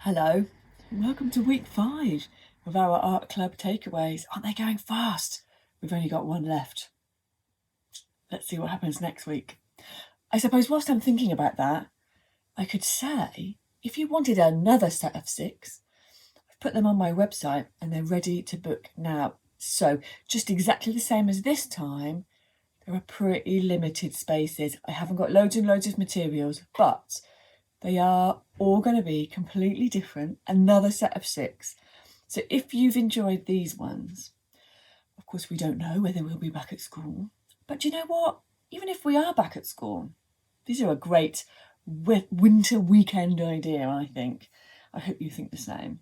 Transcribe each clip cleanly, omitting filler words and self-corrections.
Hello, and welcome to week 5 of our art club takeaways. Aren't they going fast? We've only got one left. Let's see what happens next week. I suppose whilst I'm thinking about that, I could say, if you wanted another set of 6, I've put them on my website and they're ready to book now. So just exactly the same as this time, there are pretty limited spaces. I haven't got loads and loads of materials, but they are all going to be completely different, another set of 6. So if you've enjoyed these ones, of course we don't know whether we'll be back at school, but do you know what? Even if we are back at school, these are a great winter weekend idea, I think. I hope you think the same.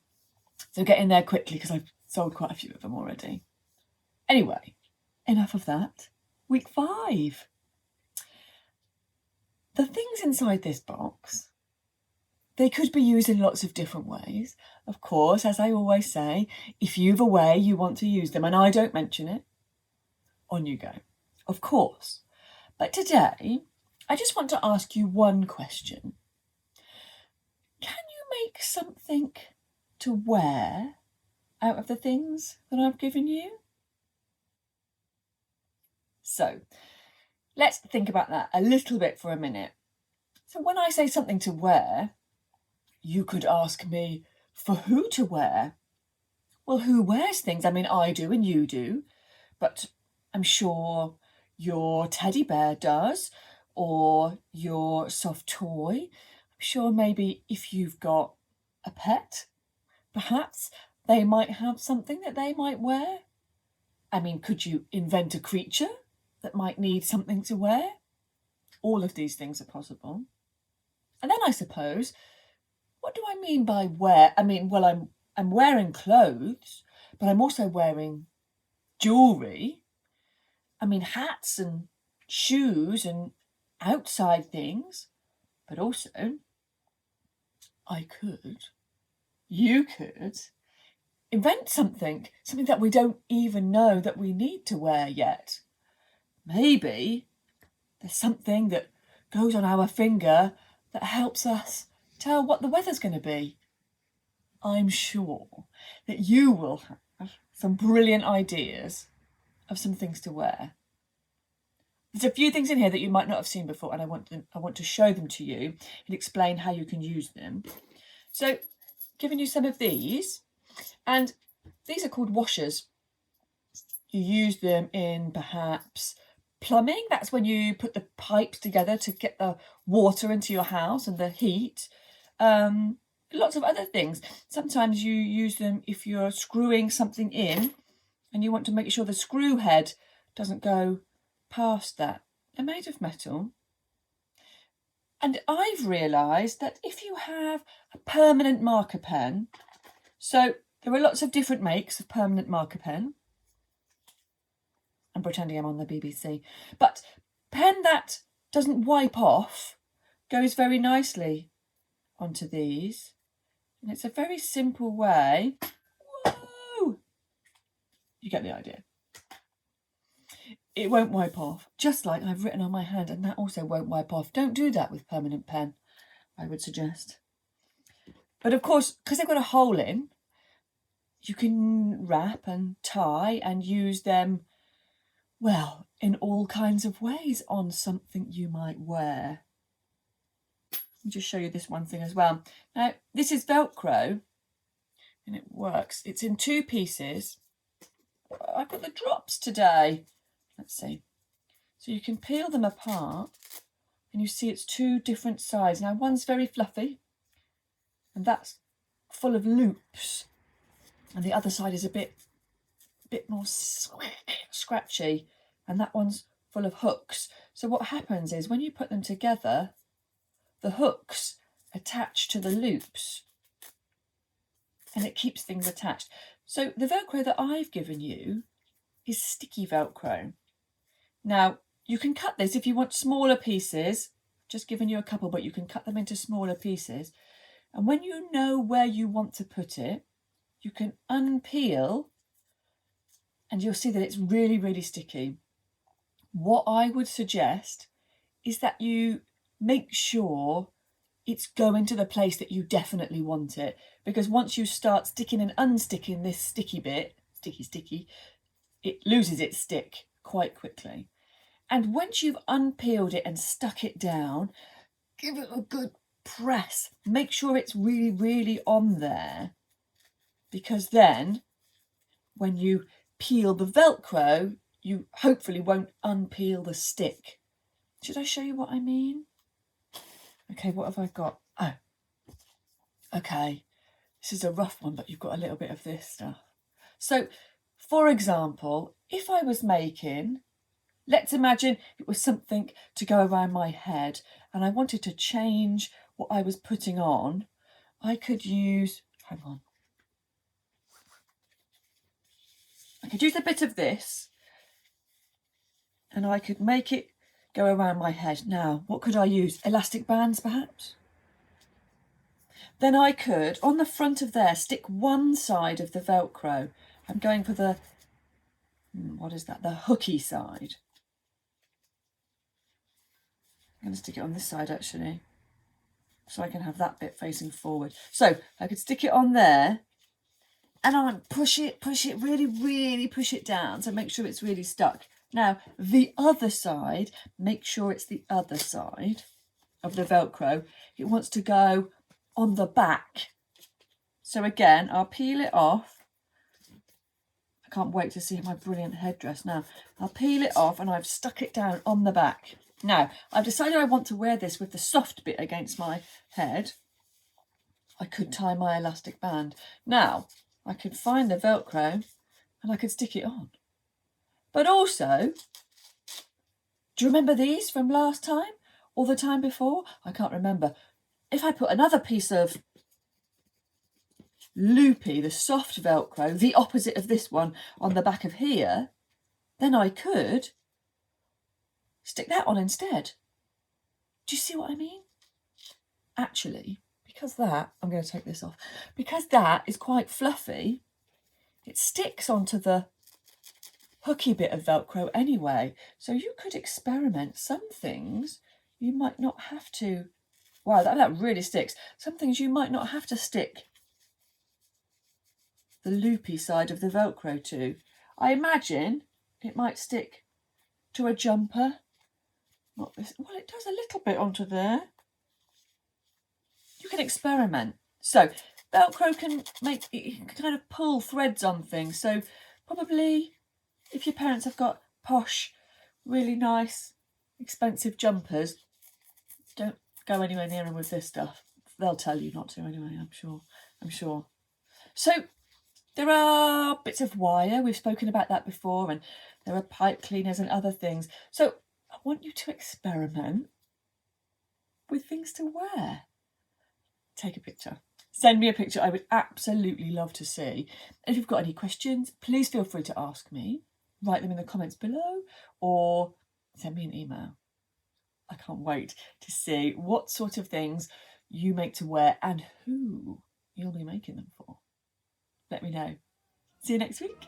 So get in there quickly because I've sold quite a few of them already. Anyway, enough of that. Week 5. The things inside this box, they could be used in lots of different ways. Of course, as I always say, if you've a way you want to use them and I don't mention it, on you go. Of course. But today, I just want to ask you one question. Can you make something to wear out of the things that I've given you? So, let's think about that a little bit for a minute. So when I say something to wear, you could ask me, for who to wear? Well, who wears things? I mean, I do and you do, but I'm sure your teddy bear does, or your soft toy. I'm sure maybe if you've got a pet, perhaps they might have something that they might wear. I mean, could you invent a creature that might need something to wear? All of these things are possible. And then I suppose, what do I mean by wear? I mean, well, I'm wearing clothes, but I'm also wearing jewellery. I mean, hats and shoes and outside things. But also, you could invent something that we don't even know that we need to wear yet. Maybe there's something that goes on our finger that helps us tell what the weather's going to be. I'm sure that you will have some brilliant ideas of some things to wear. There's a few things in here that you might not have seen before, and I want to show them to you and explain how you can use them. So, giving you some of these, and these are called washers. You use them in perhaps plumbing. That's when you put the pipes together to get the water into your house and the heat. Lots of other things. Sometimes you use them if you're screwing something in and you want to make sure the screw head doesn't go past that. They're made of metal. And I've realised that if you have a permanent marker pen, so there are lots of different makes of permanent marker pen. I'm pretending I'm on the BBC. But pen that doesn't wipe off goes very nicely onto these. And it's a very simple way. Whoa! You get the idea. It won't wipe off, just like I've written on my hand, and that also won't wipe off. Don't do that with permanent pen, I would suggest. But of course, because they've got a hole in, you can wrap and tie and use them, well, in all kinds of ways on something you might wear. Let me just show you this one thing as well. Now, this is Velcro, and it works. It's in 2 pieces. I've got the drops today. Let's see. So you can peel them apart, and you see it's 2 different sides. Now, one's very fluffy, and that's full of loops, and the other side is a bit more scratchy, and that one's full of hooks. So what happens is when you put them together, the hooks attach to the loops, and it keeps things attached. So the Velcro that I've given you is sticky Velcro. Now, you can cut this if you want smaller pieces. Just given you a couple, but you can cut them into smaller pieces. And when you know where you want to put it, you can unpeel and you'll see that it's really, really sticky. What I would suggest is that you make sure it's going to the place that you definitely want it. Because once you start sticking and unsticking this sticky bit, sticky, it loses its stick quite quickly. And once you've unpeeled it and stuck it down, give it a good press. Make sure it's really, really on there. Because then, when you peel the Velcro, you hopefully won't unpeel the stick. Should I show you what I mean? Okay, what have I got? Oh, okay. This is a rough one, but you've got a little bit of this stuff. So, for example, if I was making, let's imagine it was something to go around my head and I wanted to change what I was putting on, I could use, hang on. I could use a bit of this and I could make it go around my head. Now, what could I use? Elastic bands, perhaps? Then I could, on the front of there, stick one side of the Velcro. I'm going for the, what is that? The hooky side. I'm going to stick it on this side, actually, so I can have that bit facing forward. So I could stick it on there and I push it, really, really push it down. So make sure it's really stuck. Now, the other side, make sure it's the other side of the Velcro. It wants to go on the back. So again, I'll peel it off. I can't wait to see my brilliant headdress now. I'll peel it off and I've stuck it down on the back. Now, I've decided I want to wear this with the soft bit against my head. I could tie my elastic band. Now, I could find the Velcro and I could stick it on. But also, do you remember these from last time or the time before? I can't remember. If I put another piece of loopy, the soft Velcro, the opposite of this one, on the back of here, then I could stick that on instead. Do you see what I mean? Actually, because that, I'm going to take this off, because that is quite fluffy, it sticks onto the hooky bit of Velcro anyway. So you could experiment. Some things you might not have to, wow, that really sticks. Some things you might not have to stick the loopy side of the Velcro to. I imagine it might stick to a jumper. Not this, well, it does a little bit onto there. You can experiment. So Velcro can make, you can kind of pull threads on things. So probably if your parents have got posh, really nice, expensive jumpers, don't go anywhere near them with this stuff. They'll tell you not to anyway, I'm sure. So there are bits of wire, we've spoken about that before, and there are pipe cleaners and other things. So I want you to experiment with things to wear. Take a picture. Send me a picture. I would absolutely love to see. And if you've got any questions, please feel free to ask me. Write them in the comments below or send me an email. I can't wait to see what sort of things you make to wear and who you'll be making them for. Let me know. See you next week.